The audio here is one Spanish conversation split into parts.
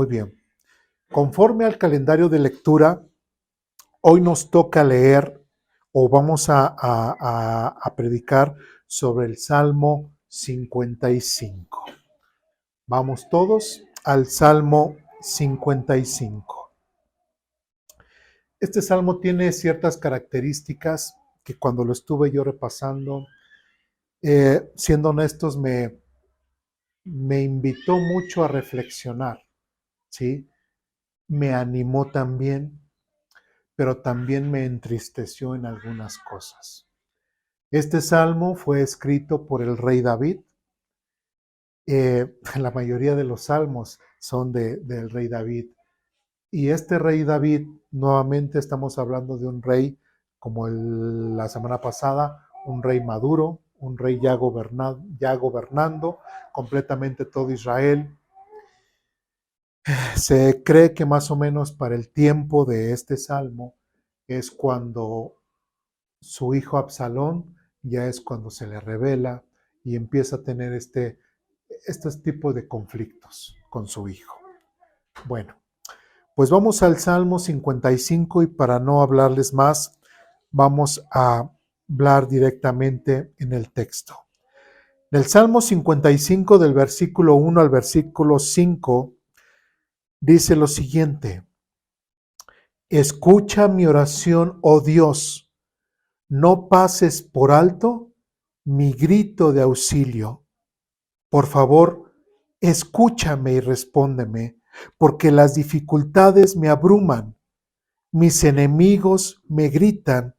Muy bien. Conforme al calendario de lectura, hoy nos toca leer o vamos a predicar sobre el Salmo 55. Vamos todos al Salmo 55. Este salmo tiene ciertas características que cuando lo estuve yo repasando, siendo honestos, me invitó mucho a reflexionar, ¿sí? Me animó también, pero también me entristeció en algunas cosas. Este salmo fue escrito por el rey David. La mayoría de los salmos son del rey David. Y este rey David, nuevamente estamos hablando de un rey como la semana pasada, un rey maduro, un rey ya gobernando completamente todo Israel. Se cree que más o menos para el tiempo de este salmo es cuando su hijo Absalón ya es cuando se le revela y empieza a tener este tipo de conflictos con su hijo. Bueno, pues vamos al Salmo 55 y para no hablarles más, vamos a hablar directamente en el texto. En el Salmo 55 del versículo 1 al versículo 5 dice lo siguiente: escucha mi oración, oh Dios, no pases por alto mi grito de auxilio. Por favor, escúchame y respóndeme, porque las dificultades me abruman. Mis enemigos me gritan,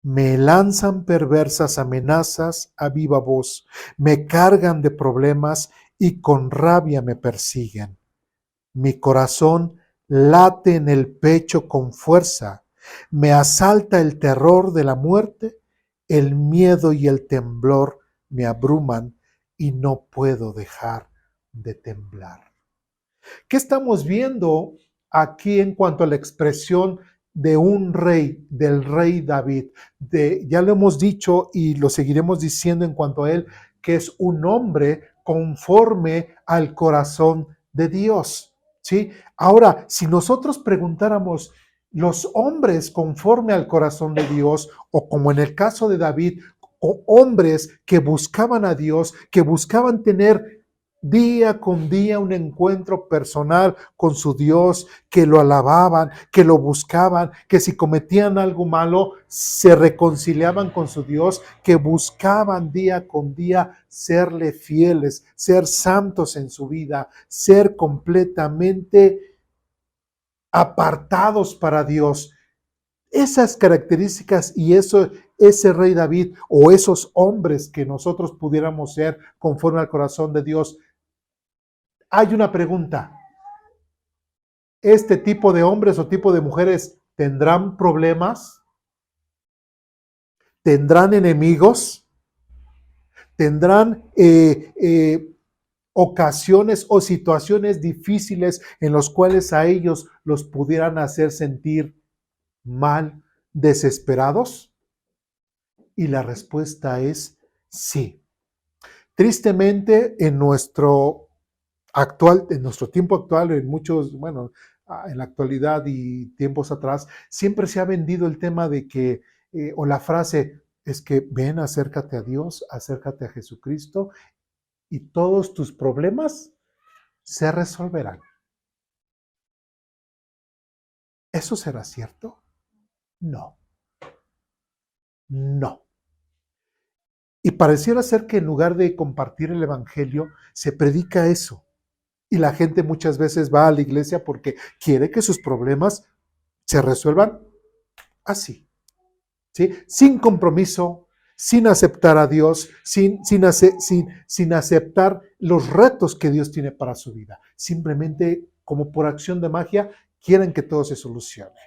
me lanzan perversas amenazas a viva voz, me cargan de problemas y con rabia me persiguen. Mi corazón late en el pecho con fuerza, me asalta el terror de la muerte, el miedo y el temblor me abruman y no puedo dejar de temblar. ¿Qué estamos viendo aquí en cuanto a la expresión de un rey, del rey David? Ya lo hemos dicho y lo seguiremos diciendo en cuanto a él, que es un hombre conforme al corazón de Dios, ¿sí? Ahora, si nosotros preguntáramos, los hombres conforme al corazón de Dios, o como en el caso de David, o hombres que buscaban a Dios, que buscaban tener día con día un encuentro personal con su Dios, que lo alababan, que lo buscaban, que si cometían algo malo se reconciliaban con su Dios, que buscaban día con día serle fieles, ser santos en su vida, ser completamente apartados para Dios. Esas características y ese rey David o esos hombres que nosotros pudiéramos ser conforme al corazón de Dios. Hay una pregunta: ¿este tipo de hombres o tipo de mujeres tendrán problemas? ¿Tendrán enemigos? ¿Tendrán ocasiones o situaciones difíciles en las cuales a ellos los pudieran hacer sentir mal, desesperados? Y la respuesta es sí. Tristemente, en nuestro tiempo actual, en muchos, bueno, en la actualidad y tiempos atrás, siempre se ha vendido el tema de que, o la frase es que ven, acércate a Dios, acércate a Jesucristo y todos tus problemas se resolverán. ¿Eso será cierto? No, no. Y pareciera ser que en lugar de compartir el evangelio, se predica eso. Y la gente muchas veces va a la iglesia porque quiere que sus problemas se resuelvan así, ¿sí? Sin compromiso, sin aceptar a Dios, sin aceptar los retos que Dios tiene para su vida. Simplemente, como por acción de magia, quieren que todo se solucione.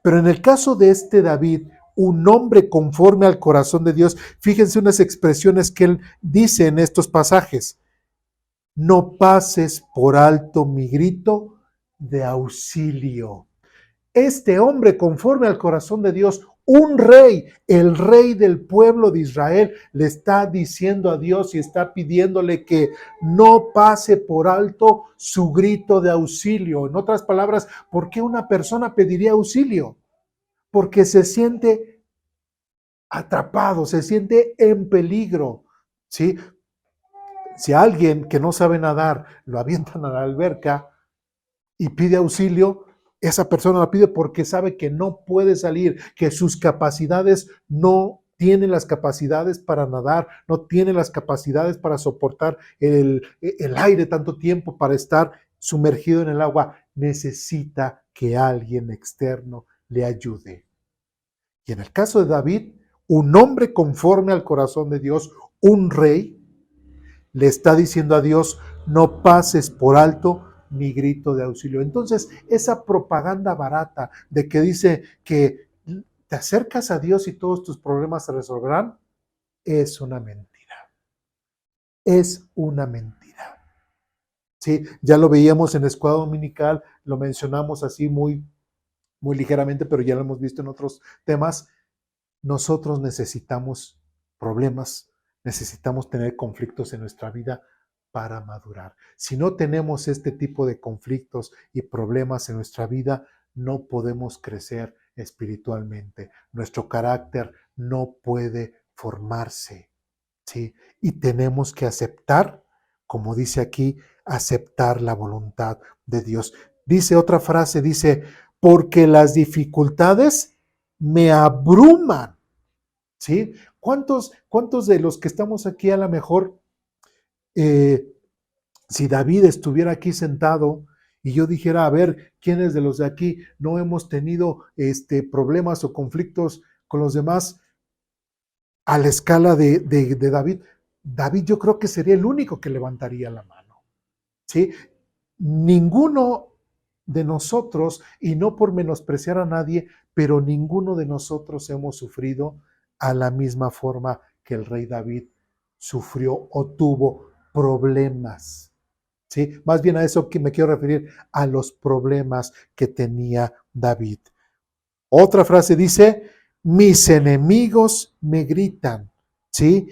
Pero en el caso de este David, un hombre conforme al corazón de Dios, fíjense unas expresiones que él dice en estos pasajes: no pases por alto mi grito de auxilio. Este hombre conforme al corazón de Dios, Un rey, el rey del pueblo de Israel, le está diciendo a Dios y está pidiéndole que no pase por alto su grito de auxilio. En otras palabras, ¿por qué una persona pediría auxilio? Porque se siente atrapado, se siente en peligro, ¿sí? Si a alguien que no sabe nadar lo avientan a la alberca y pide auxilio, esa persona la pide porque sabe que no puede salir, que sus capacidades no tienen las capacidades para nadar, no tiene las capacidades para soportar el aire tanto tiempo, para estar sumergido en el agua. Necesita que alguien externo le ayude. Y en el caso de David, un hombre conforme al corazón de Dios, un rey, le está diciendo a Dios, no pases por alto mi grito de auxilio. Entonces, esa propaganda barata de que dice que te acercas a Dios y todos tus problemas se resolverán, es una mentira. Es una mentira. Sí, ya lo veíamos en la escuela dominical, lo mencionamos así muy ligeramente, pero ya lo hemos visto en otros temas. Nosotros necesitamos problemas, necesitamos tener conflictos en nuestra vida para madurar. Si no tenemos este tipo de conflictos y problemas en nuestra vida, no podemos crecer espiritualmente. Nuestro carácter no puede formarse, ¿sí? Y tenemos que aceptar, como dice aquí, aceptar la voluntad de Dios. Dice otra frase, dice, porque las dificultades me abruman, ¿sí? ¿Cuántos de los que estamos aquí a lo mejor, si David estuviera aquí sentado y yo dijera, a ver, ¿quiénes de los de aquí no hemos tenido problemas o conflictos con los demás a la escala de David? David yo creo que sería el único que levantaría la mano, ¿sí? Ninguno de nosotros, y no por menospreciar a nadie, pero ninguno de nosotros hemos sufrido a la misma forma que el rey David sufrió o tuvo problemas, ¿sí? Más bien a eso que me quiero referir, a los problemas que tenía David. Otra frase dice, mis enemigos me gritan, ¿sí?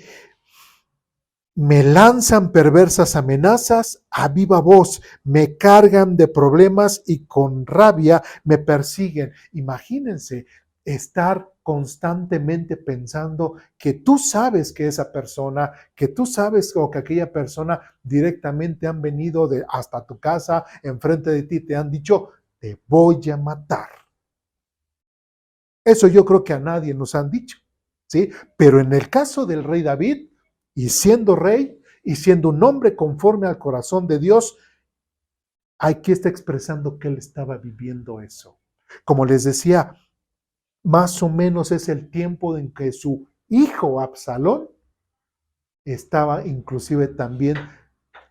Me lanzan perversas amenazas a viva voz, me cargan de problemas y con rabia me persiguen. Imagínense estar constantemente pensando que tú sabes que esa persona, que tú sabes o que aquella persona directamente han venido hasta tu casa, enfrente de ti, te han dicho, te voy a matar. Eso yo creo que a nadie nos han dicho, ¿sí? Pero en el caso del rey David, y siendo rey, y siendo un hombre conforme al corazón de Dios, aquí está expresando que él estaba viviendo eso. Como les decía, más o menos es el tiempo en que su hijo Absalón estaba inclusive también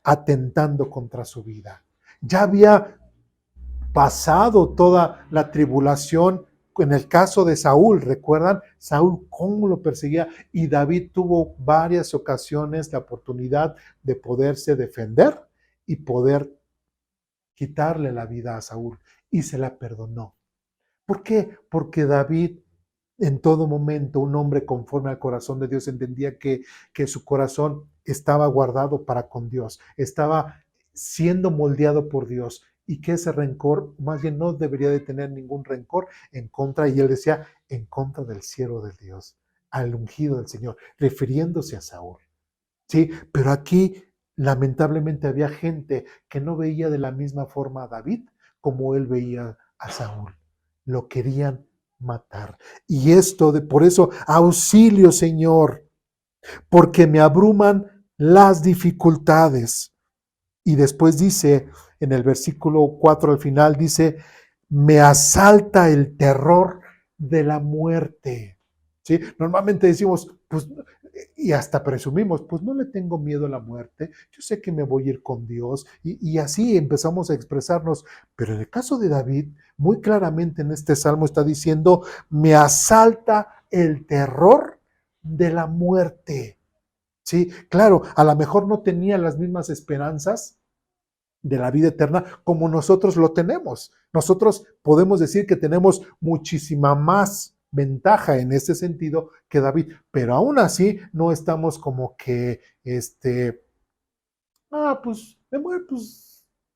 atentando contra su vida. Ya había pasado toda la tribulación. En el caso de Saúl, ¿recuerdan? Saúl cómo lo perseguía, y David tuvo varias ocasiones la oportunidad de poderse defender y poder quitarle la vida a Saúl, y se la perdonó. ¿Por qué? Porque David en todo momento, un hombre conforme al corazón de Dios, entendía que su corazón estaba guardado para con Dios, estaba siendo moldeado por Dios, y que ese rencor, más bien no debería de tener ningún rencor en contra, y él decía, en contra del siervo de Dios, al ungido del Señor, refiriéndose a Saúl. ¿Sí? Pero aquí lamentablemente había gente que no veía de la misma forma a David como él veía a Saúl. Lo querían matar. Y por eso, auxilio, Señor, porque me abruman las dificultades. Y después dice, en el versículo 4 al final, dice, me asalta el terror de la muerte. ¿Sí? Normalmente decimos, pues, y hasta presumimos, pues no le tengo miedo a la muerte, yo sé que me voy a ir con Dios, y así empezamos a expresarnos. Pero en el caso de David, muy claramente en este salmo está diciendo, me asalta el terror de la muerte. Sí, claro, a lo mejor no tenía las mismas esperanzas de la vida eterna como nosotros lo tenemos. Nosotros podemos decir que tenemos muchísima más ventaja en ese sentido que David, pero aún así no estamos como que, pues me muero,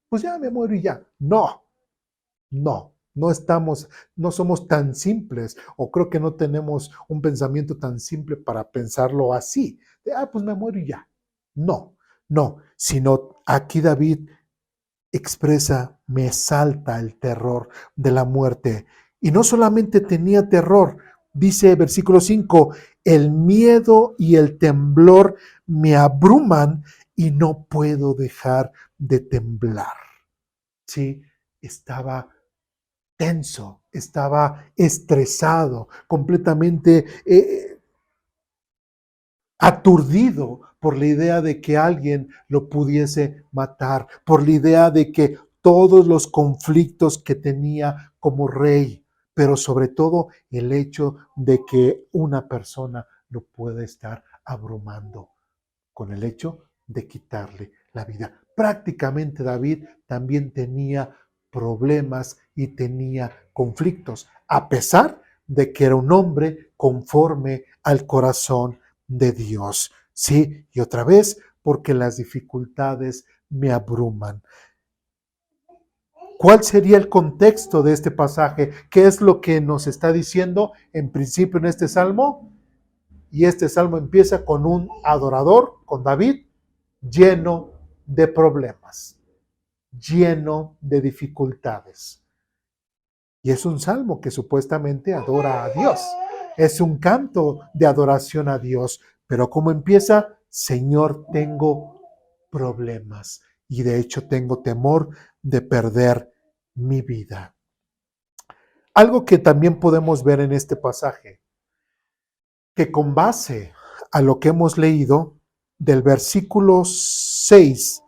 pues ya me muero y ya. No, no estamos, no somos tan simples, o creo que no tenemos un pensamiento tan simple para pensarlo así, de, pues me muero y ya. No, no, sino aquí David expresa, me salta el terror de la muerte. Y no solamente tenía terror, dice versículo 5, el miedo y el temblor me abruman y no puedo dejar de temblar. Sí, estaba tenso, estaba estresado, completamente aturdido por la idea de que alguien lo pudiese matar, por la idea de que todos los conflictos que tenía como rey, pero sobre todo el hecho de que una persona lo puede estar abrumando con el hecho de quitarle la vida. Prácticamente David también tenía problemas y tenía conflictos, a pesar de que era un hombre conforme al corazón de Dios. Sí, y otra vez, porque las dificultades me abruman. ¿Cuál sería el contexto de este pasaje? ¿Qué es lo que nos está diciendo en principio en este salmo? Y este salmo empieza con un adorador, con David, lleno de problemas, lleno de dificultades. Y es un salmo que supuestamente adora a Dios. Es un canto de adoración a Dios. Pero ¿cómo empieza? Señor, tengo problemas y de hecho tengo temor de perder mi vida. Algo que también podemos ver en este pasaje, que con base a lo que hemos leído, del versículo 6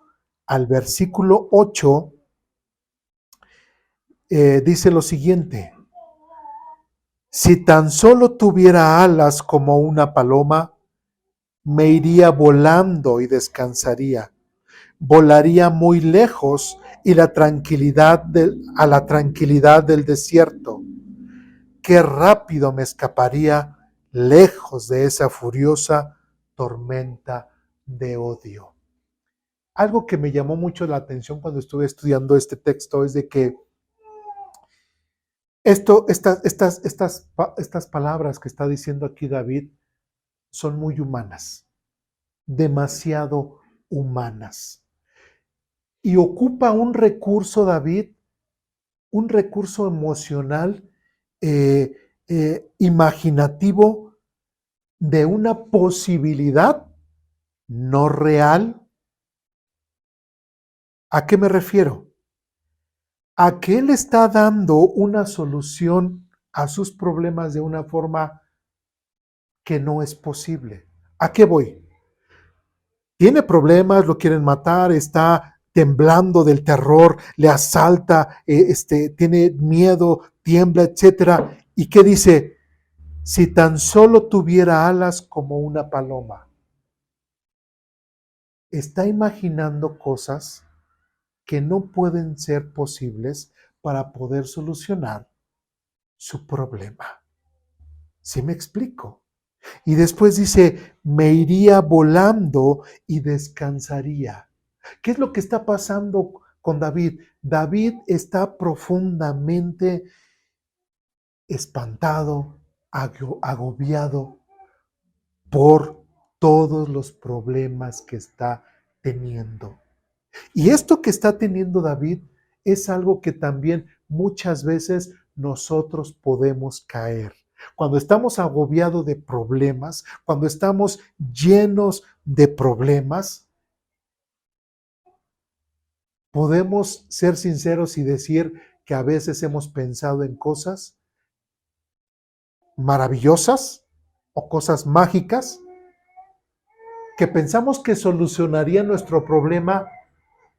al versículo 8, dice lo siguiente: si tan solo tuviera alas como una paloma, me iría volando y descansaría. Volaría muy lejos y a la tranquilidad del desierto. Qué rápido me escaparía lejos de esa furiosa tormenta de odio. Algo que me llamó mucho la atención cuando estuve estudiando este texto es de que estas palabras que está diciendo aquí David son muy humanas, demasiado humanas. Y ocupa un recurso, David, un recurso emocional, imaginativo, de una posibilidad no real. ¿A qué me refiero? A que él está dando una solución a sus problemas de una forma que no es posible. ¿A qué voy? Tiene problemas, lo quieren matar, está temblando del terror, le asalta, tiene miedo, tiembla, etcétera. ¿Y qué dice? Si tan solo tuviera alas como una paloma. Está imaginando cosas que no pueden ser posibles para poder solucionar su problema. ¿Sí me explico? Y después dice, me iría volando y descansaría. ¿Qué es lo que está pasando con David? David está profundamente espantado, agobiado por todos los problemas que está teniendo. Y esto que está teniendo David es algo que también muchas veces nosotros podemos caer. Cuando estamos agobiados de problemas, cuando estamos llenos de problemas, podemos ser sinceros y decir que a veces hemos pensado en cosas maravillosas o cosas mágicas que pensamos que solucionarían nuestro problema,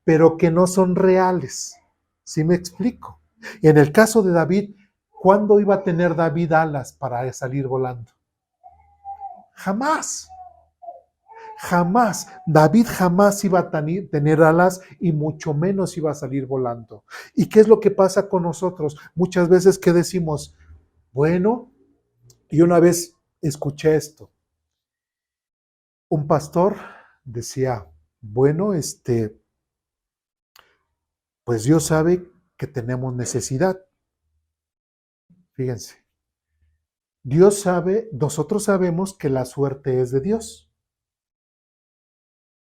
pero que no son reales. ¿Sí me explico? Y en el caso de David, ¿cuándo iba a tener David alas para salir volando? Jamás. Jamás. David jamás iba a tener alas y mucho menos iba a salir volando. ¿Y qué es lo que pasa con nosotros? Muchas veces que decimos, bueno, Y una vez escuché esto. Un pastor decía, bueno, pues Dios sabe que tenemos necesidad. Fíjense, Dios sabe, nosotros sabemos que la suerte es de Dios.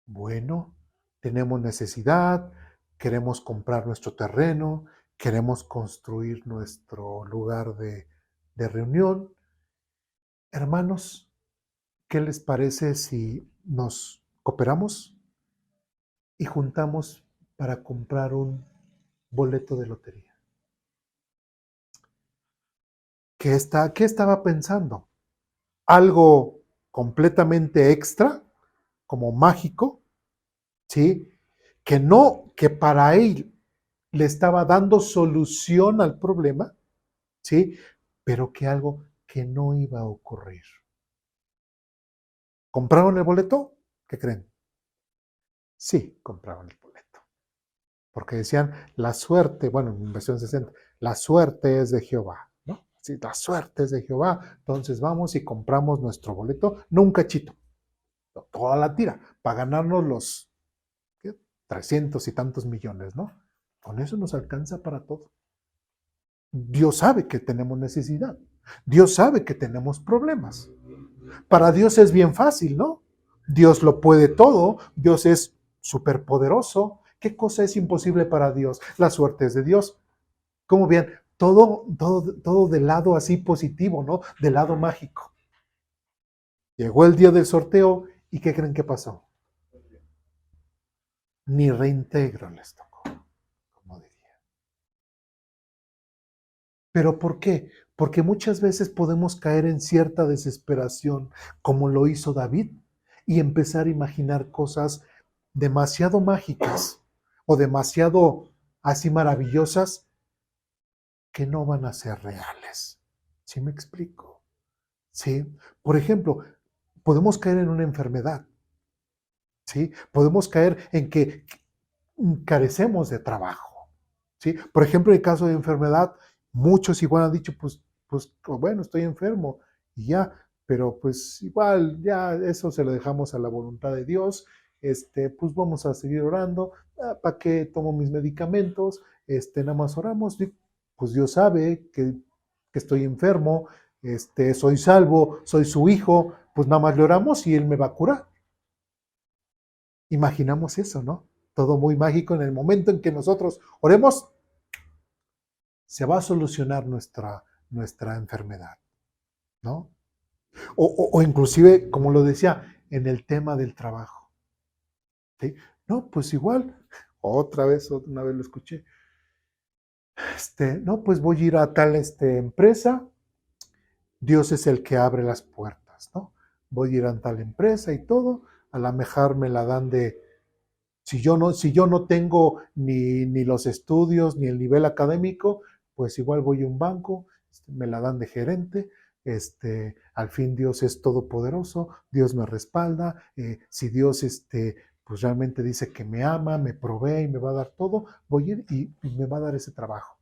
Bueno, tenemos necesidad, queremos comprar nuestro terreno, queremos construir nuestro lugar de reunión. Hermanos, ¿qué les parece si nos cooperamos y juntamos para comprar un boleto de lotería? ¿Qué estaba pensando? Algo completamente extra, como mágico, ¿sí? Que para él le estaba dando solución al problema, ¿sí? Pero que algo que no iba a ocurrir. ¿Compraron el boleto? ¿Qué creen? Sí, compraron el boleto. Porque decían, la suerte, bueno, en versión 60, la suerte es de Jehová, ¿no? Sí, la suerte es de Jehová. Entonces vamos y compramos nuestro boleto, no un cachito, toda la tira, para ganarnos los ¿qué? 300 y tantos millones, ¿no? Con eso nos alcanza para todo. Dios sabe que tenemos necesidad. Dios sabe que tenemos problemas. Para Dios es bien fácil, ¿no? Dios lo puede todo. Dios es superpoderoso. ¿Qué cosa es imposible para Dios? La suerte es de Dios. ¿Cómo bien? Todo del lado así positivo, ¿no? Del lado mágico. Llegó el día del sorteo y ¿qué creen que pasó? Ni reintegro les tocó, como diría. ¿Pero por qué? Porque muchas veces podemos caer en cierta desesperación, como lo hizo David, y empezar a imaginar cosas demasiado mágicas o demasiado así maravillosas que no van a ser reales. ¿Sí me explico? ¿Sí? Por ejemplo, podemos caer en una enfermedad, ¿sí? Podemos caer en que carecemos de trabajo, ¿sí? Por ejemplo, en el caso de enfermedad, muchos igual han dicho, pues bueno, estoy enfermo y ya, pero pues igual ya eso se lo dejamos a la voluntad de Dios, pues vamos a seguir orando, ¿para qué tomo mis medicamentos? Nada más oramos, pues Dios sabe que estoy enfermo, soy salvo, soy su hijo, pues nada más le oramos y Él me va a curar. Imaginamos eso, ¿no? Todo muy mágico en el momento en que nosotros oremos, se va a solucionar nuestra enfermedad, ¿no? O inclusive, como lo decía, en el tema del trabajo, ¿sí? No, pues igual, una vez lo escuché, no, pues voy a ir a tal empresa, Dios es el que abre las puertas, ¿no? Voy a ir a tal empresa y todo, a la mejor me la dan si yo no tengo ni los estudios ni el nivel académico, pues igual voy a un banco, me la dan de gerente, al fin Dios es todopoderoso, Dios me respalda, si Dios pues realmente dice que me ama, me provee y me va a dar todo, voy a ir y me va a dar ese trabajo.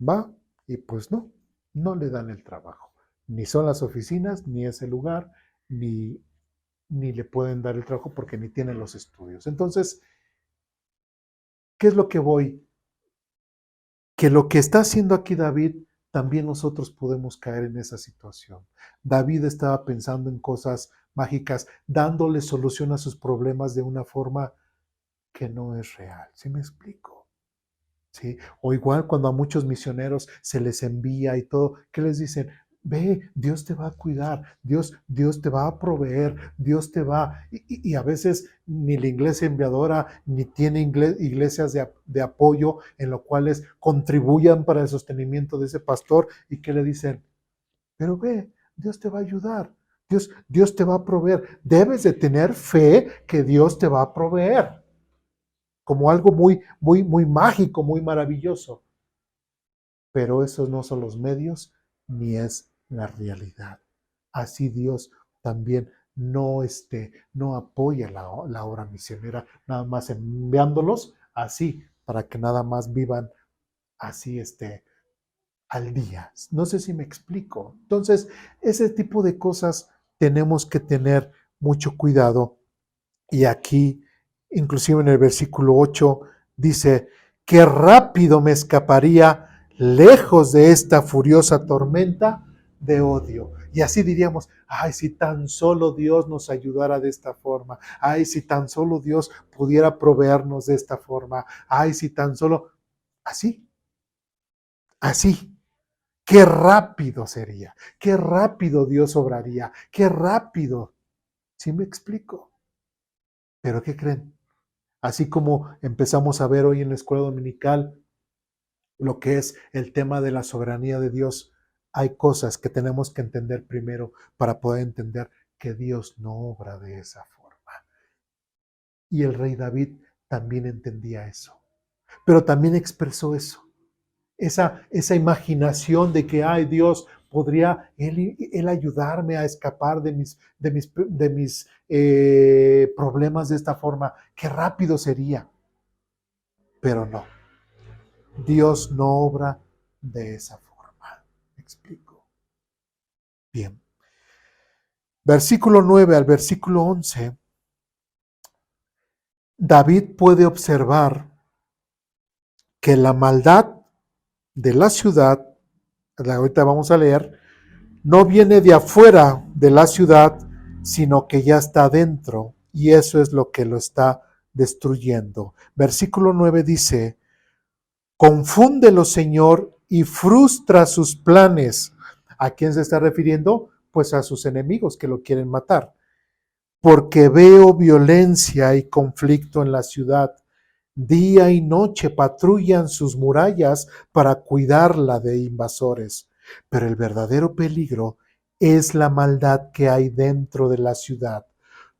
Va y pues no le dan el trabajo. Ni son las oficinas, ni ese lugar, ni le pueden dar el trabajo porque ni tienen los estudios. Entonces, ¿qué es lo que voy? Que lo que está haciendo aquí David, también nosotros podemos caer en esa situación. David estaba pensando en cosas mágicas, dándole solución a sus problemas de una forma que no es real. ¿Sí me explico? ¿Sí? O igual cuando a muchos misioneros se les envía y todo, ¿qué les dicen? Ve, Dios te va a cuidar, Dios te va a proveer, Dios te va. Y a veces ni la iglesia enviadora ni tiene iglesias de apoyo en lo cuales contribuyan para el sostenimiento de ese pastor y que le dicen, pero ve, Dios te va a ayudar, Dios te va a proveer. Debes de tener fe que Dios te va a proveer como algo muy, muy, muy mágico, muy maravilloso. Pero esos no son los medios ni es la realidad. Así Dios también no apoya la obra misionera, nada más enviándolos así, para que nada más vivan así, al día. No sé si me explico. Entonces, ese tipo de cosas tenemos que tener mucho cuidado. Y aquí, inclusive en el versículo 8, dice, qué rápido me escaparía lejos de esta furiosa tormenta de odio. Y así diríamos, ay, si tan solo Dios nos ayudara de esta forma, ay, si tan solo Dios pudiera proveernos de esta forma, ay, si tan solo, así, así. Qué rápido sería, qué rápido Dios obraría, qué rápido. ¿Sí me explico? Pero ¿qué creen? Así como empezamos a ver hoy en la escuela dominical lo que es el tema de la soberanía de Dios, hay cosas que tenemos que entender primero para poder entender que Dios no obra de esa forma. Y el rey David también entendía eso, pero también expresó eso. Esa imaginación de que, ay, Dios, podría él ayudarme a escapar de mis problemas de esta forma, qué rápido sería. Pero no, Dios no obra de esa forma. ¿Me explico? Bien. Versículo 9 al versículo 11, David puede observar que la maldad de la ciudad, ahorita vamos a leer, no viene de afuera de la ciudad, sino que ya está dentro, y eso es lo que lo está destruyendo. Versículo 9 dice, confúndelo, Señor, y frustra sus planes. ¿A quién se está refiriendo? Pues a sus enemigos que lo quieren matar. Porque veo violencia y conflicto en la ciudad. Día y noche patrullan sus murallas para cuidarla de invasores. Pero el verdadero peligro es la maldad que hay dentro de la ciudad.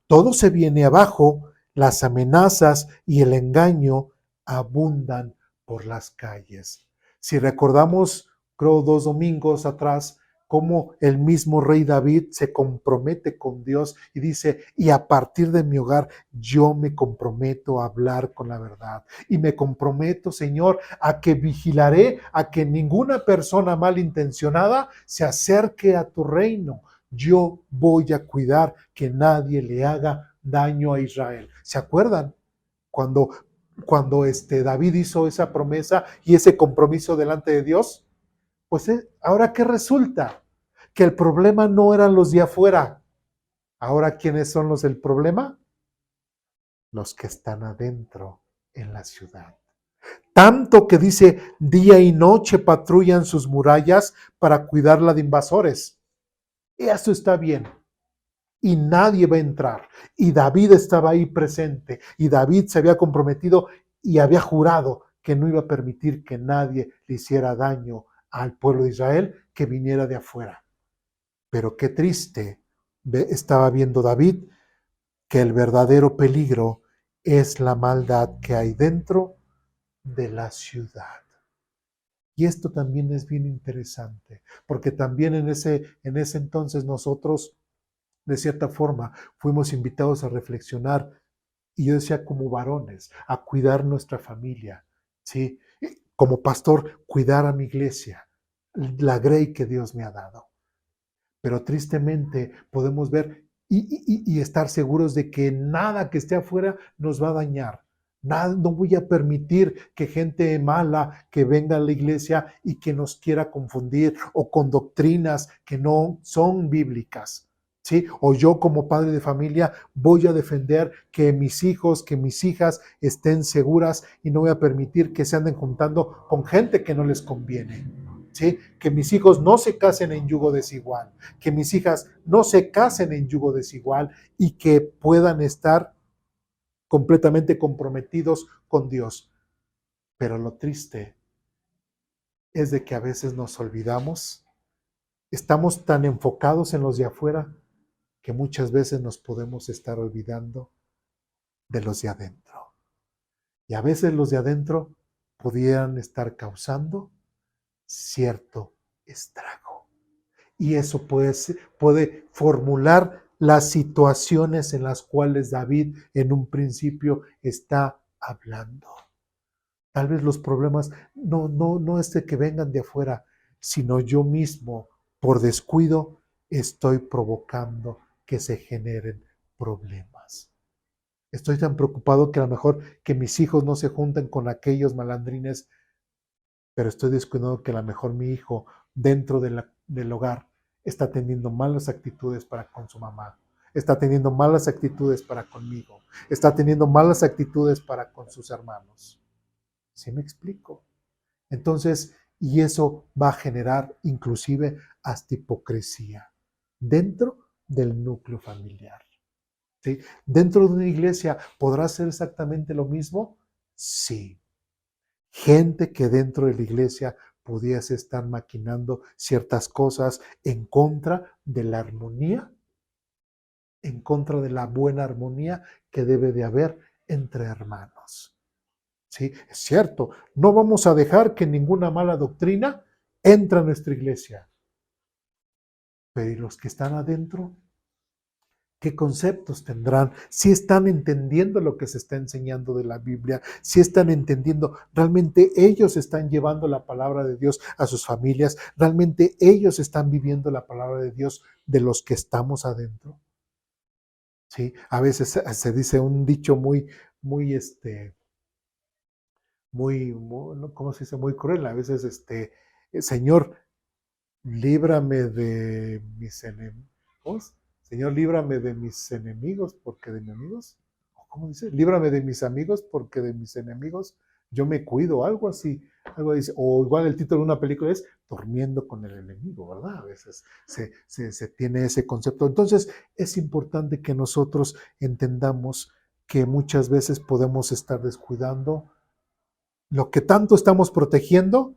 Todo se viene abajo, las amenazas y el engaño abundan por las calles. Si recordamos, creo 2 domingos atrás, cómo el mismo rey David se compromete con Dios y dice, y a partir de mi hogar yo me comprometo a hablar con la verdad. Y me comprometo, Señor, a que vigilaré a que ninguna persona malintencionada se acerque a tu reino. Yo voy a cuidar que nadie le haga daño a Israel. ¿Se acuerdan? Cuando, cuando David hizo esa promesa y ese compromiso delante de Dios, pues ahora ¿qué resulta? Que el problema no eran los de afuera. Ahora, ¿quiénes son los del problema? Los que están adentro en la ciudad. Tanto que dice, día y noche patrullan sus murallas para cuidarla de invasores. Y eso está bien. Y nadie va a entrar. Y David estaba ahí presente. Y David se había comprometido y había jurado que no iba a permitir que nadie le hiciera daño al pueblo de Israel que viniera de afuera. Pero qué triste estaba viendo David que el verdadero peligro es la maldad que hay dentro de la ciudad. Y esto también es bien interesante, porque también en ese entonces nosotros, de cierta forma, fuimos invitados a reflexionar, y yo decía como varones, a cuidar nuestra familia, ¿sí? Como pastor, cuidar a mi iglesia, la grey que Dios me ha dado. Pero tristemente podemos ver y estar seguros de que nada que esté afuera nos va a dañar. Nada, no voy a permitir que gente mala que venga a la iglesia y que nos quiera confundir o con doctrinas que no son bíblicas. ¿Sí? O yo como padre de familia voy a defender que mis hijos, que mis hijas estén seguras y no voy a permitir que se anden juntando con gente que no les conviene. ¿Sí? Que mis hijos no se casen en yugo desigual, que mis hijas no se casen en yugo desigual y que puedan estar completamente comprometidos con Dios. Pero lo triste es de que a veces nos olvidamos, estamos tan enfocados en los de afuera que muchas veces nos podemos estar olvidando de los de adentro. Y a veces los de adentro pudieran estar causando cierto estrago. Y eso puede formular las situaciones en las cuales David en un principio está hablando. Tal vez los problemas no es de que vengan de afuera, sino yo mismo, por descuido, estoy provocando que se generen problemas. Estoy tan preocupado que a lo mejor que mis hijos no se junten con aquellos malandrines, pero estoy descuidando que a lo mejor mi hijo dentro del hogar está teniendo malas actitudes para con su mamá, está teniendo malas actitudes para conmigo, está teniendo malas actitudes para con sus hermanos. ¿Sí me explico? Entonces, y eso va a generar inclusive hasta hipocresía dentro del núcleo familiar. ¿Sí? ¿Dentro de una iglesia podrá ser exactamente lo mismo? Sí. Gente que dentro de la iglesia pudiese estar maquinando ciertas cosas en contra de la armonía, en contra de la buena armonía que debe de haber entre hermanos. ¿Sí? Es cierto, no vamos a dejar que ninguna mala doctrina entre a nuestra iglesia. Pero ¿y los que están adentro? ¿Qué conceptos tendrán? Si están entendiendo lo que se está enseñando de la Biblia, si están entendiendo, realmente ellos están llevando la palabra de Dios a sus familias, realmente ellos están viviendo la palabra de Dios de los que estamos adentro. ¿Sí? A veces se dice un dicho muy, ¿cómo se dice? Muy cruel. A veces, Señor, líbrame de mis enemigos. Señor, líbrame de mis enemigos, porque de mis amigos, ¿cómo dice? Líbrame de mis amigos, porque de mis enemigos yo me cuido, algo así. Algo dice. O igual el título de una película es Durmiendo con el enemigo, ¿verdad? A veces se tiene ese concepto. Entonces, es importante que nosotros entendamos que muchas veces podemos estar descuidando lo que tanto estamos protegiendo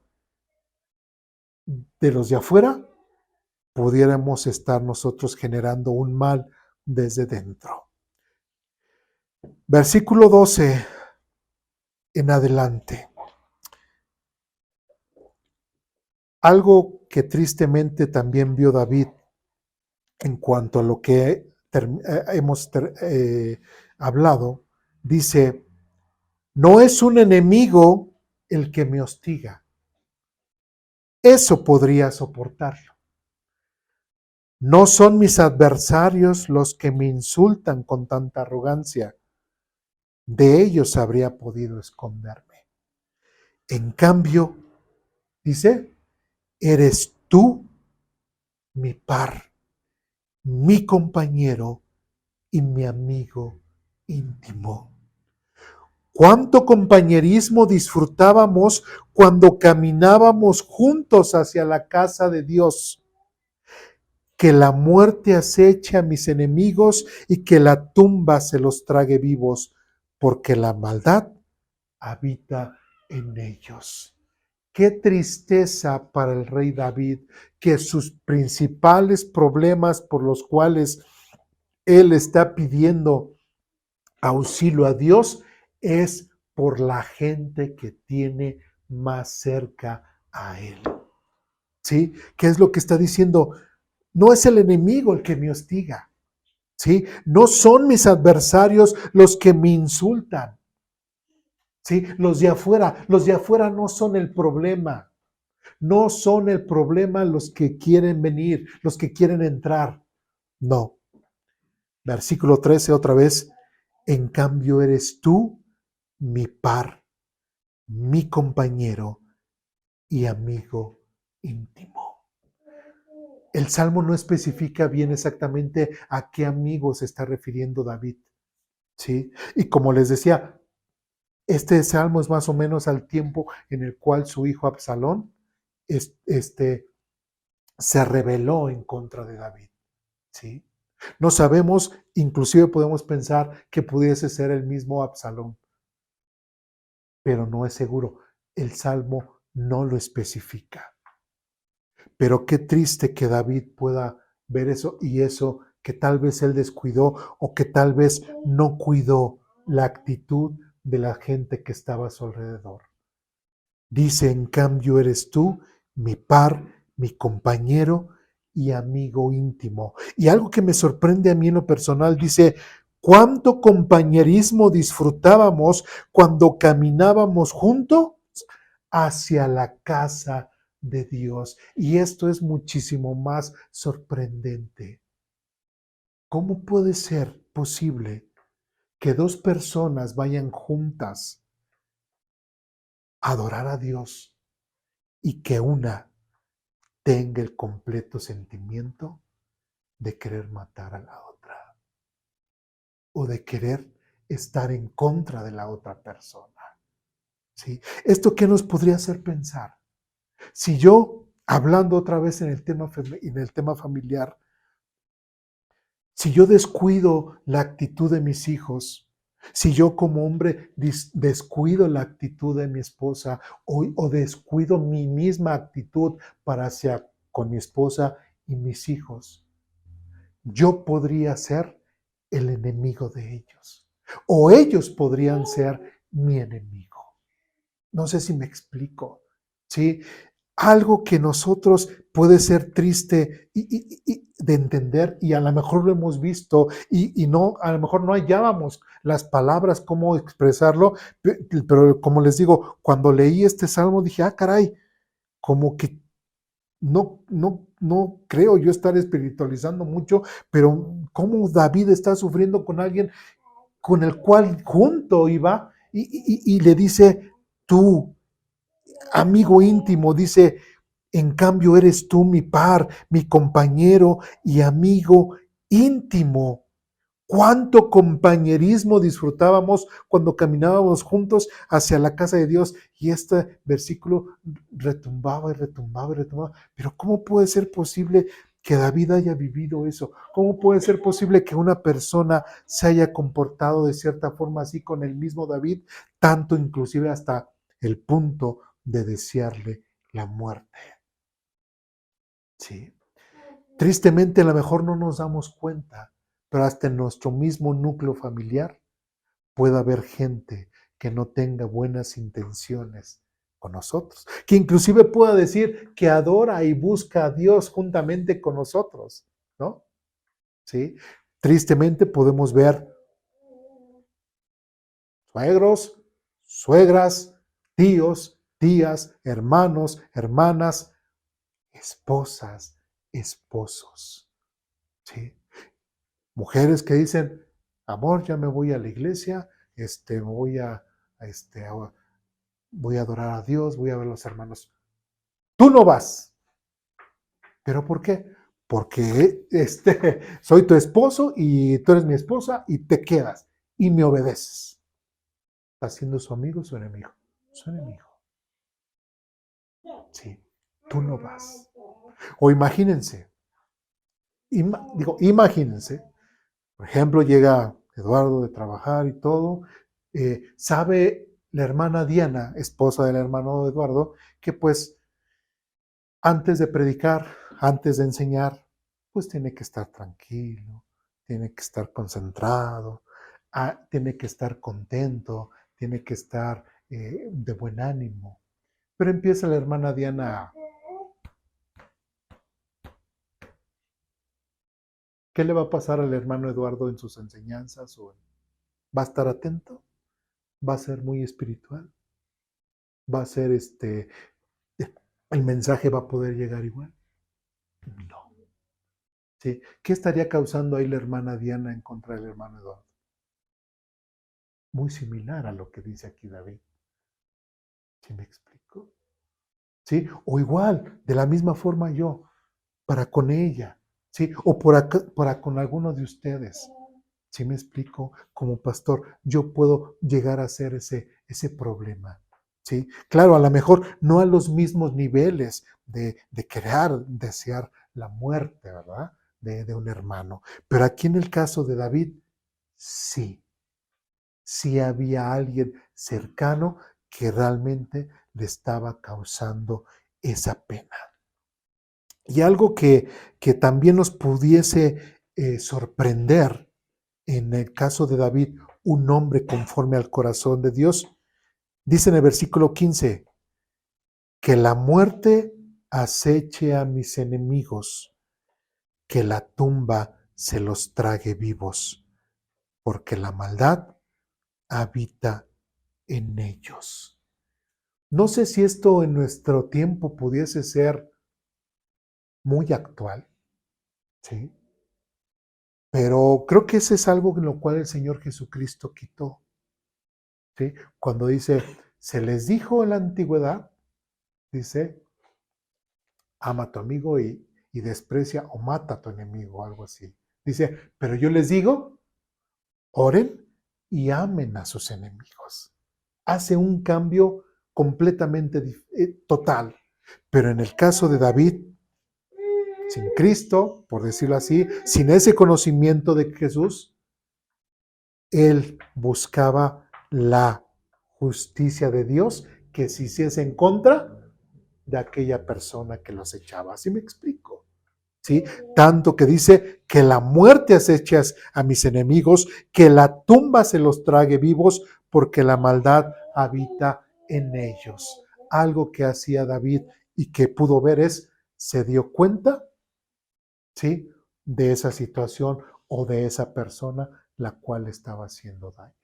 de los de afuera, pudiéramos estar nosotros generando un mal desde dentro. Versículo 12 en adelante. Algo que tristemente también vio David en cuanto a lo que hemos hablado, dice, no es un enemigo el que me hostiga. Eso podría soportarlo. No son mis adversarios los que me insultan con tanta arrogancia. De ellos habría podido esconderme. En cambio, dice, eres tú mi par, mi compañero y mi amigo íntimo. Cuánto compañerismo disfrutábamos cuando caminábamos juntos hacia la casa de Dios. Que la muerte aceche a mis enemigos y que la tumba se los trague vivos, porque la maldad habita en ellos. Qué tristeza para el rey David que sus principales problemas por los cuales él está pidiendo auxilio a Dios es por la gente que tiene más cerca a él. ¿Sí? ¿Qué es lo que está diciendo? No es el enemigo el que me hostiga, ¿sí? No son mis adversarios los que me insultan, ¿sí? Los de afuera no son el problema. No son el problema los que quieren venir, los que quieren entrar. No. Versículo 13 otra vez. En cambio eres tú mi par, mi compañero y amigo íntimo. El Salmo no especifica bien exactamente a qué amigo se está refiriendo David, ¿sí? Y como les decía, este Salmo es más o menos al tiempo en el cual su hijo Absalón se rebeló en contra de David, ¿sí? No sabemos, inclusive podemos pensar que pudiese ser el mismo Absalón, pero no es seguro. El Salmo no lo especifica. Pero qué triste que David pueda ver eso y eso que tal vez él descuidó o que tal vez no cuidó la actitud de la gente que estaba a su alrededor. Dice, en cambio eres tú, mi par, mi compañero y amigo íntimo. Y algo que me sorprende a mí en lo personal, dice, ¿cuánto compañerismo disfrutábamos cuando caminábamos juntos hacia la casa de Dios. Y esto es muchísimo más sorprendente. ¿Cómo puede ser posible que dos personas vayan juntas a adorar a Dios y que una tenga el completo sentimiento de querer matar a la otra o de querer estar en contra de la otra persona? ¿Sí? ¿Esto qué nos podría hacer pensar? Si yo, hablando otra vez en el tema familiar, si yo descuido la actitud de mis hijos, si yo como hombre descuido la actitud de mi esposa o descuido mi misma actitud para hacia con mi esposa y mis hijos, yo podría ser el enemigo de ellos o ellos podrían ser mi enemigo. No sé si me explico, ¿sí? Algo que nosotros puede ser triste y de entender y a lo mejor lo hemos visto y no, a lo mejor no hallábamos las palabras cómo expresarlo, pero como les digo, cuando leí este salmo dije, ah, caray, como que no creo yo estar espiritualizando mucho, pero cómo David está sufriendo con alguien con el cual junto iba y le dice, tú, amigo íntimo, dice, en cambio eres tú mi par, mi compañero y amigo íntimo. Cuánto compañerismo disfrutábamos cuando caminábamos juntos hacia la casa de Dios. Y este versículo retumbaba y retumbaba y retumbaba. Pero ¿cómo puede ser posible que David haya vivido eso? ¿Cómo puede ser posible que una persona se haya comportado de cierta forma así con el mismo David, tanto inclusive hasta el punto de desearle la muerte? Sí. Tristemente, a lo mejor no nos damos cuenta, pero hasta en nuestro mismo núcleo familiar puede haber gente que no tenga buenas intenciones con nosotros, que inclusive pueda decir que adora y busca a Dios juntamente con nosotros, ¿no? ¿Sí? Tristemente podemos ver suegros, suegras, tíos, tías, hermanos, hermanas, esposas, esposos, ¿sí? Mujeres que dicen, amor, ya me voy a la iglesia, voy a adorar a Dios, voy a ver a los hermanos. Tú no vas. ¿Pero por qué? Porque soy tu esposo y tú eres mi esposa y te quedas y me obedeces. ¿Estás siendo su amigo o su enemigo? Su enemigo. Sí, tú no vas. O imagínense, imagínense, por ejemplo, llega Eduardo de trabajar y todo, sabe la hermana Diana, esposa del hermano Eduardo, que pues antes de predicar, antes de enseñar, pues tiene que estar tranquilo, tiene que estar concentrado, tiene que estar contento, tiene que estar de buen ánimo. Pero empieza la hermana Diana, ¿qué le va a pasar al hermano Eduardo en sus enseñanzas? ¿Va a estar atento? ¿Va a ser muy espiritual? ¿Va a ser el mensaje va a poder llegar igual? No. ¿Sí? ¿Qué estaría causando ahí la hermana Diana en contra del hermano Eduardo? Muy similar a lo que dice aquí David. ¿Sí me explico? ¿Sí? O igual, de la misma forma yo, para con ella, ¿sí? O para con alguno de ustedes. ¿Sí me explico? Como pastor, yo puedo llegar a ser ese problema. ¿Sí? Claro, a lo mejor no a los mismos niveles de querer, desear la muerte, ¿verdad? De un hermano. Pero aquí en el caso de David, sí, sí había alguien cercano que realmente le estaba causando esa pena. Y algo que también nos pudiese sorprender en el caso de David, un hombre conforme al corazón de Dios, dice en el versículo 15, que la muerte aceche a mis enemigos, que la tumba se los trague vivos, porque la maldad habita en ellos. No sé si esto en nuestro tiempo pudiese ser muy actual, ¿sí? Pero creo que ese es algo en lo cual el Señor Jesucristo quitó, ¿sí? Cuando dice, se les dijo en la antigüedad, dice, ama a tu amigo y desprecia o mata a tu enemigo, algo así. Dice, pero yo les digo, oren y amen a sus enemigos. Hace un cambio completamente total. Pero en el caso de David, sin Cristo, por decirlo así, sin ese conocimiento de Jesús, él buscaba la justicia de Dios que se hiciese en contra de aquella persona que los echaba. ¿Así me explico? ¿Sí? Tanto que dice que la muerte aceche a mis enemigos, que la tumba se los trague vivos, porque la maldad habita en ellos. Algo que hacía David y que pudo ver es, se dio cuenta, ¿sí? De esa situación o de esa persona la cual estaba haciendo daño.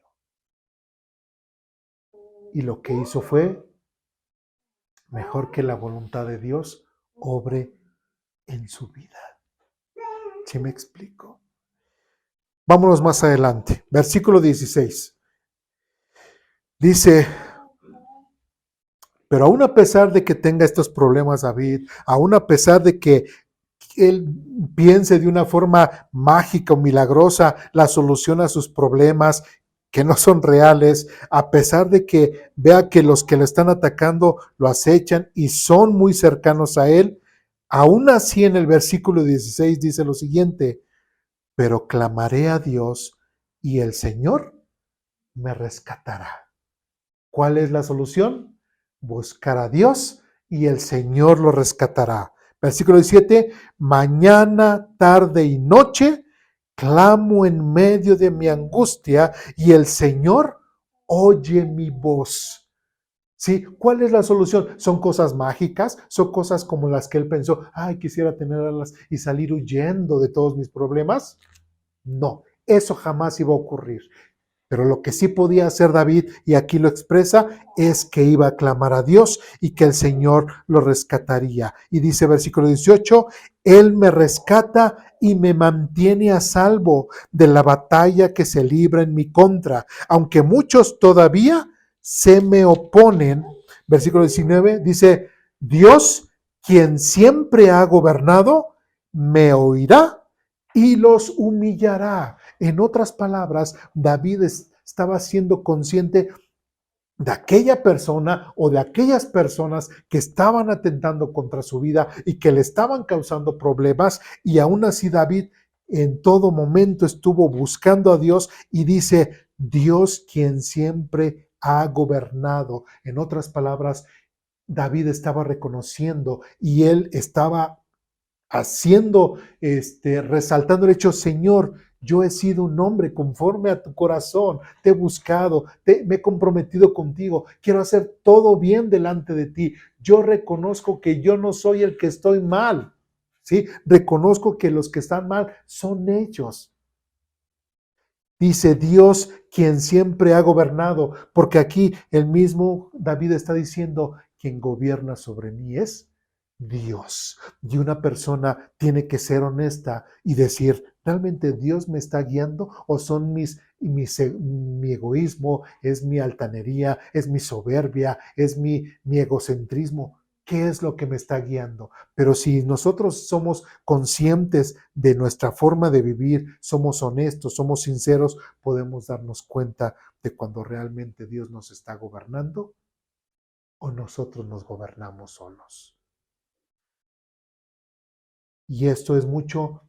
Y lo que hizo fue, mejor que la voluntad de Dios obre en su vida. ¿Sí me explico? Vámonos más adelante. Versículo 16. Dice, pero aún a pesar de que tenga estos problemas David, aún a pesar de que él piense de una forma mágica o milagrosa la solución a sus problemas que no son reales, a pesar de que vea que los que le están atacando lo acechan y son muy cercanos a él, aún así en el versículo 16 dice lo siguiente, pero clamaré a Dios y el Señor me rescatará. ¿Cuál es la solución? Buscar a Dios y el Señor lo rescatará. Versículo 17, mañana, tarde y noche, clamo en medio de mi angustia y el Señor oye mi voz. ¿Sí? ¿Cuál es la solución? ¿Son cosas mágicas? ¿Son cosas como las que él pensó, ay, quisiera tener alas y salir huyendo de todos mis problemas? No, eso jamás iba a ocurrir. Pero lo que sí podía hacer David, y aquí lo expresa, es que iba a clamar a Dios y que el Señor lo rescataría. Y dice versículo 18, Él me rescata y me mantiene a salvo de la batalla que se libra en mi contra, aunque muchos todavía se me oponen. Versículo 19 dice, Dios, quien siempre ha gobernado, me oirá y los humillará. En otras palabras, David estaba siendo consciente de aquella persona o de aquellas personas que estaban atentando contra su vida y que le estaban causando problemas, y aún así David en todo momento estuvo buscando a Dios y dice, Dios quien siempre ha gobernado. En otras palabras, David estaba reconociendo y él estaba haciendo, resaltando el hecho, Señor, yo he sido un hombre conforme a tu corazón, te he buscado, me he comprometido contigo, quiero hacer todo bien delante de ti. Yo reconozco que yo no soy el que estoy mal, ¿sí? Reconozco que los que están mal son ellos. Dice Dios quien siempre ha gobernado, porque aquí el mismo David está diciendo, quien gobierna sobre mí es Dios. Y una persona tiene que ser honesta y decir, ¿realmente Dios me está guiando o son mi egoísmo, es mi altanería, es mi soberbia, es mi egocentrismo? ¿Qué es lo que me está guiando? Pero si nosotros somos conscientes de nuestra forma de vivir, somos honestos, somos sinceros, podemos darnos cuenta de cuando realmente Dios nos está gobernando o nosotros nos gobernamos solos. Y esto es mucho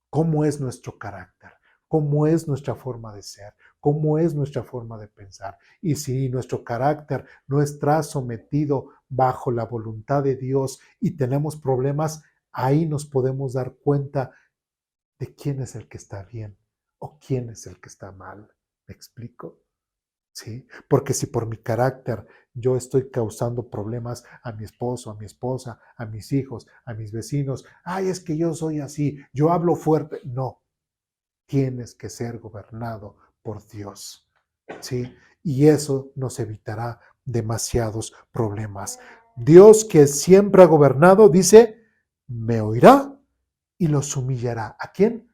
cómo es nuestro carácter, cómo es nuestra forma de ser, cómo es nuestra forma de pensar. Y si nuestro carácter no está sometido bajo la voluntad de Dios y tenemos problemas, ahí nos podemos dar cuenta de quién es el que está bien o quién es el que está mal. ¿Me explico? ¿Sí? Porque si por mi carácter yo estoy causando problemas a mi esposo, a mi esposa, a mis hijos, a mis vecinos, ay, es que yo soy así, yo hablo fuerte. No, tienes que ser gobernado por Dios, ¿sí? Y eso nos evitará demasiados problemas. Dios, que siempre ha gobernado, dice, me oirá y los humillará. ¿A quién?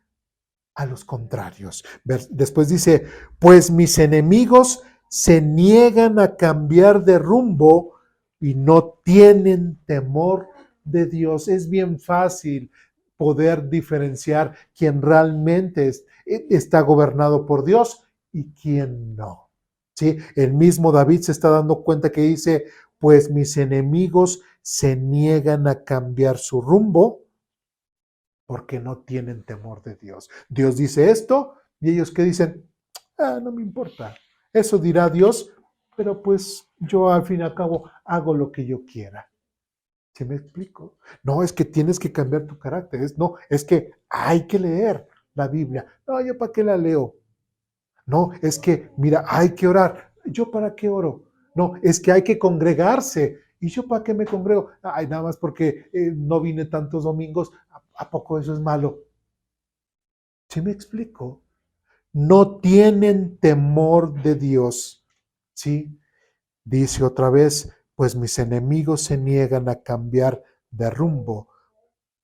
A los contrarios. Después dice, pues mis enemigos se niegan a cambiar de rumbo y no tienen temor de Dios. Es bien fácil poder diferenciar quién realmente está gobernado por Dios y quién no. ¿Sí? El mismo David se está dando cuenta que dice, pues mis enemigos se niegan a cambiar su rumbo porque no tienen temor de Dios. Dios dice esto y ellos que dicen, no me importa, eso dirá Dios, pero pues yo al fin y al cabo hago lo que yo quiera. ¿Sí me explico? No, es que tienes que cambiar tu carácter, no, es que hay que leer la Biblia. No, yo para qué la leo. No, es que, mira, hay que orar. ¿Yo para qué oro? No, es que hay que congregarse. ¿Y yo para qué me congrego? Ay, nada más porque no vine tantos domingos. ¿A poco eso es malo? ¿Sí me explico? No tienen temor de Dios. ¿Sí? Dice otra vez, pues mis enemigos se niegan a cambiar de rumbo.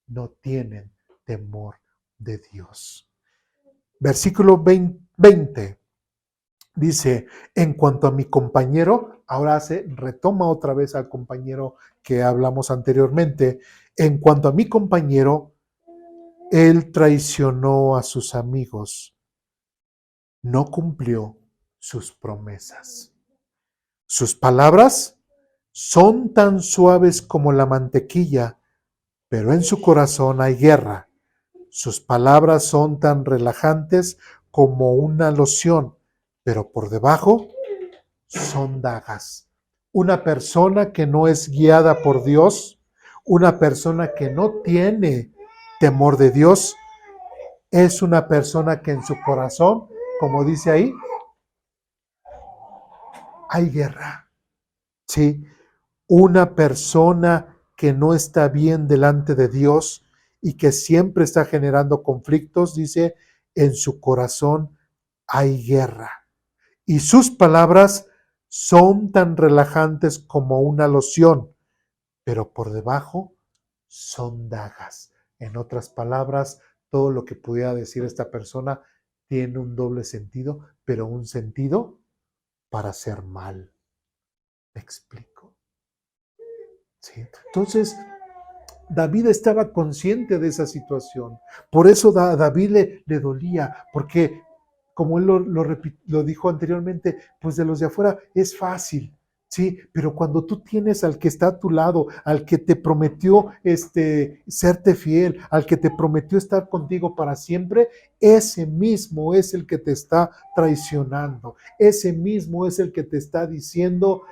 No tienen temor de Dios. Versículo 20. Dice, en cuanto a mi compañero, ahora se retoma otra vez al compañero que hablamos anteriormente. En cuanto a mi compañero, él traicionó a sus amigos, no cumplió sus promesas. Sus palabras son tan suaves como la mantequilla, pero en su corazón hay guerra. Sus palabras son tan relajantes como una loción, pero por debajo son dagas. Una persona que no es guiada por Dios, una persona que no tiene temor de Dios, es una persona que en su corazón, como dice ahí, hay guerra. ¿Sí? Una persona que no está bien delante de Dios y que siempre está generando conflictos, dice, en su corazón hay guerra. Y sus palabras son tan relajantes como una loción, pero por debajo son dagas. En otras palabras, todo lo que pudiera decir esta persona tiene un doble sentido, pero un sentido para hacer mal. ¿Me explico? ¿Sí? Entonces, David estaba consciente de esa situación. Por eso a David le dolía, porque como él lo dijo anteriormente, pues de los de afuera es fácil, ¿sí? Pero cuando tú tienes al que está a tu lado, al que te prometió serte fiel, al que te prometió estar contigo para siempre, ese mismo es el que te está traicionando, ese mismo es el que te está diciendo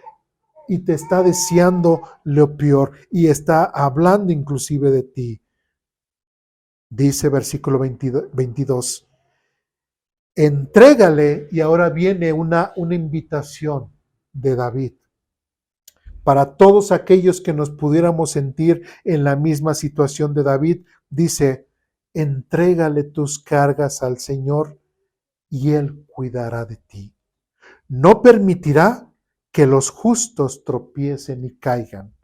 y te está deseando lo peor y está hablando inclusive de ti. Dice versículo 22, entrégale, y ahora viene una invitación de David para todos aquellos que nos pudiéramos sentir en la misma situación de David. Dice, entrégale tus cargas al Señor y Él cuidará de ti. No permitirá que los justos tropiecen y caigan.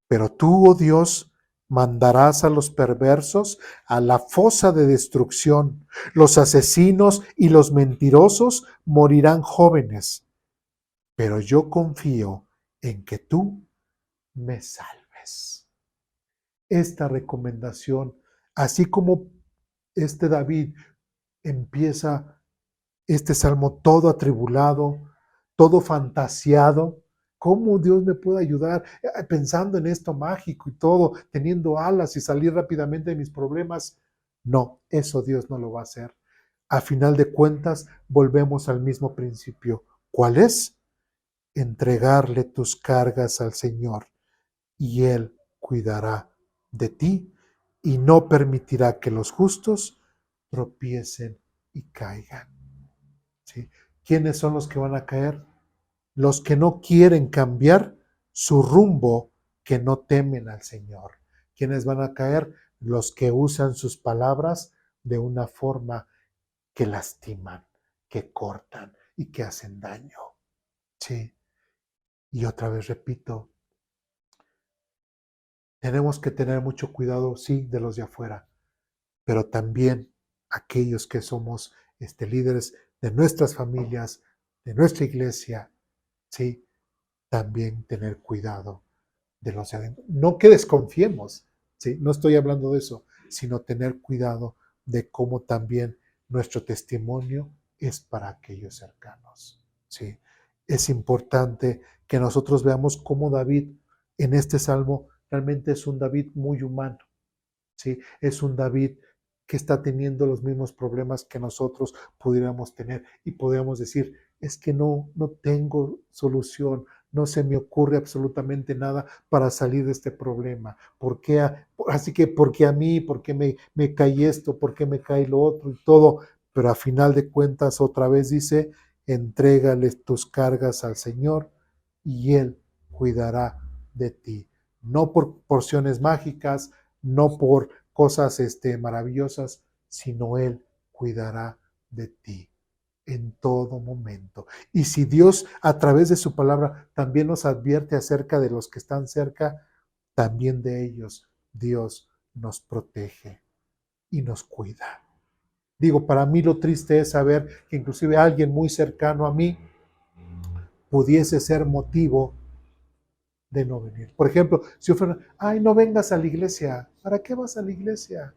Pero tú, oh Dios, mandarás a los perversos a la fosa de destrucción. Los asesinos y los mentirosos morirán jóvenes. Pero yo confío en que tú me salves. Esta recomendación, así como David empieza este salmo todo atribulado, todo fantasiado. ¿Cómo Dios me puede ayudar? Pensando en esto mágico y todo, teniendo alas y salir rápidamente de mis problemas. No, eso Dios no lo va a hacer. A final de cuentas, volvemos al mismo principio. ¿Cuál es? Entregarle tus cargas al Señor y Él cuidará de ti y no permitirá que los justos tropiecen y caigan. ¿Sí? ¿Quiénes son los que van a caer? Los que no quieren cambiar su rumbo, que no temen al Señor. ¿Quiénes van a caer? Los que usan sus palabras de una forma que lastiman, que cortan y que hacen daño. ¿Sí? Y otra vez repito, tenemos que tener mucho cuidado, sí, de los de afuera, pero también aquellos que somos líderes de nuestras familias, de nuestra iglesia, sí, también tener cuidado de los de adentro. No que desconfiemos, ¿sí? No estoy hablando de eso, sino tener cuidado de cómo también nuestro testimonio es para aquellos cercanos, ¿sí? Es importante que nosotros veamos cómo David en este salmo realmente es un David muy humano, ¿sí? Es un David que está teniendo los mismos problemas que nosotros pudiéramos tener y podríamos decir, es que no tengo solución, no se me ocurre absolutamente nada para salir de este problema. ¿Por qué? Así que, ¿por qué a mí? ¿Por qué me cae esto? ¿Por qué me cae lo otro? Y todo. Pero a final de cuentas, otra vez dice, entrégales tus cargas al Señor y Él cuidará de ti. No por porciones mágicas, no por cosas maravillosas, sino Él cuidará de ti en todo momento. Y si Dios a través de su palabra también nos advierte acerca de los que están cerca, también de ellos Dios nos protege y nos cuida. Digo, para mí lo triste es saber que inclusive alguien muy cercano a mí pudiese ser motivo de no venir. Por ejemplo, si ofrecen, ay, no vengas a la iglesia, ¿para qué vas a la iglesia?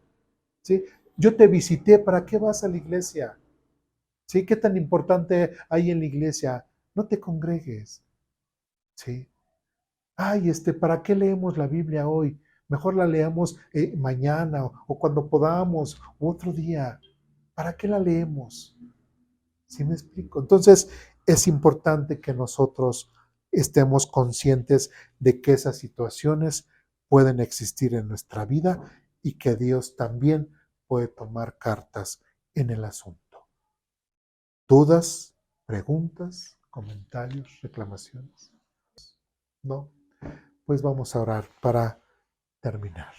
¿Sí? Yo te visité, ¿para qué vas a la iglesia? ¿Sí? ¿Qué tan importante hay en la iglesia? No te congregues. ¿Sí? Ay, ¿para qué leemos la Biblia hoy? Mejor la leamos mañana o cuando podamos, u otro día. ¿Para qué la leemos? ¿Sí me explico? Entonces, es importante que nosotros estemos conscientes de que esas situaciones pueden existir en nuestra vida y que Dios también puede tomar cartas en el asunto. ¿Dudas, preguntas, comentarios, reclamaciones? ¿No? Pues vamos a orar para terminar.